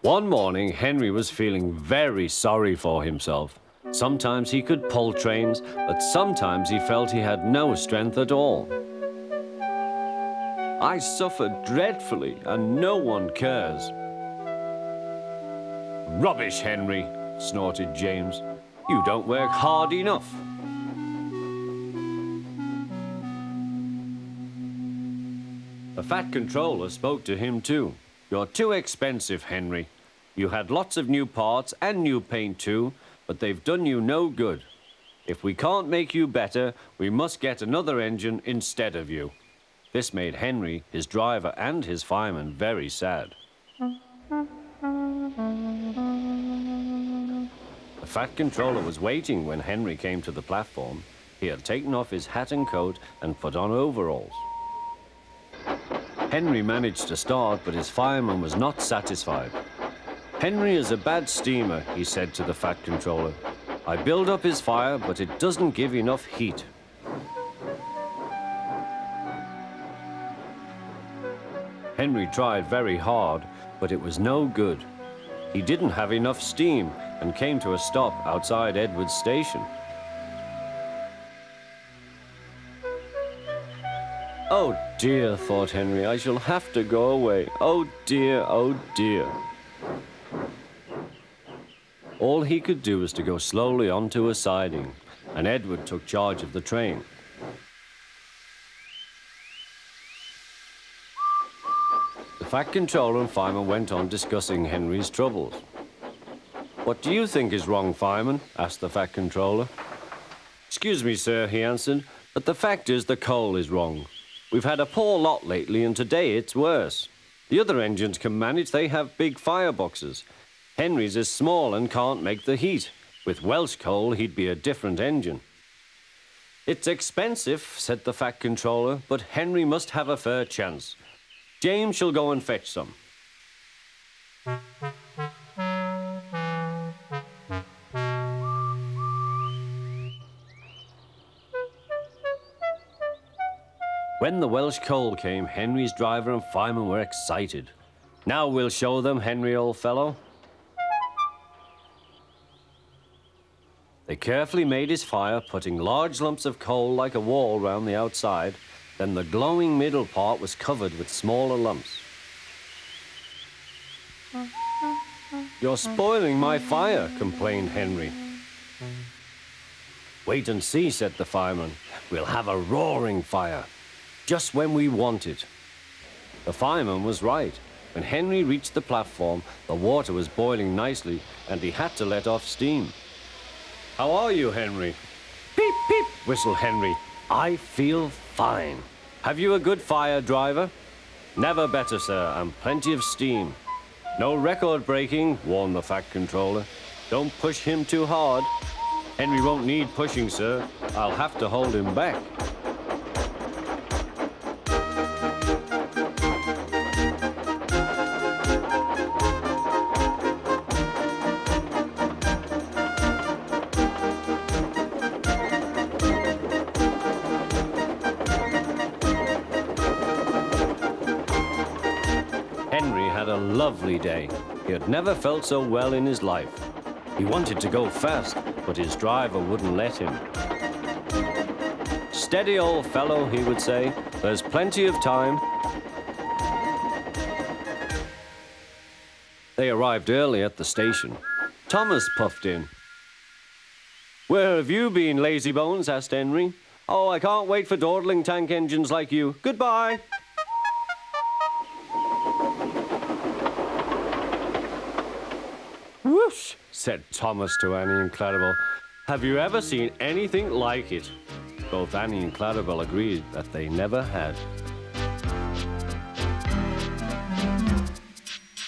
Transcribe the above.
One morning, Henry was feeling very sorry for himself. Sometimes he could pull trains, but sometimes he felt he had no strength at all. I suffer dreadfully, and no one cares. Rubbish, Henry, snorted James. You don't work hard enough. The Fat Controller spoke to him too. You're too expensive, Henry. You had lots of new parts and new paint too, but they've done you no good. If we can't make you better, we must get another engine instead of you. This made Henry, his driver, and his fireman very sad. The Fat Controller was waiting when Henry came to the platform. He had taken off his hat and coat and put on overalls. Henry managed to start, but his fireman was not satisfied. Henry is a bad steamer, he said to the Fat Controller. I build up his fire, but it doesn't give enough heat. Henry tried very hard, but it was no good. He didn't have enough steam and came to a stop outside Edward's station. Oh dear, thought Henry, I shall have to go away. Oh dear, oh dear. All he could do was to go slowly onto a siding, and Edward took charge of the train. The Fat Controller and fireman went on discussing Henry's troubles. What do you think is wrong, fireman? Asked the Fat Controller. Excuse me, sir, he answered, but the fact is the coal is wrong. We've had a poor lot lately, and today it's worse. The other engines can manage, they have big fireboxes. Henry's is small and can't make the heat. With Welsh coal, he'd be a different engine. It's expensive, said the Fat Controller, but Henry must have a fair chance. James shall go and fetch some. When the Welsh coal came, Henry's driver and fireman were excited. Now we'll show them, Henry, old fellow. They carefully made his fire, putting large lumps of coal like a wall round the outside. Then the glowing middle part was covered with smaller lumps. You're spoiling my fire, complained Henry. Wait and see, said the fireman. We'll have a roaring fire. Just when we want it. The fireman was right. When Henry reached the platform, the water was boiling nicely, and he had to let off steam. How are you, Henry? Peep, peep, whistled Henry. I feel fine. Have you a good fire, driver? Never better, sir, and plenty of steam. No record breaking, warned the Fat Controller. Don't push him too hard. Henry won't need pushing, sir. I'll have to hold him back. Henry had a lovely day. He had never felt so well in his life. He wanted to go fast, but his driver wouldn't let him. Steady, old fellow, he would say. There's plenty of time. They arrived early at the station. Thomas puffed in. Where have you been, lazybones? Asked Henry. Oh, I can't wait for dawdling tank engines like you. Goodbye. Whoosh, said Thomas to Annie and Clarabel. Have you ever seen anything like it? Both Annie and Clarabel agreed that they never had.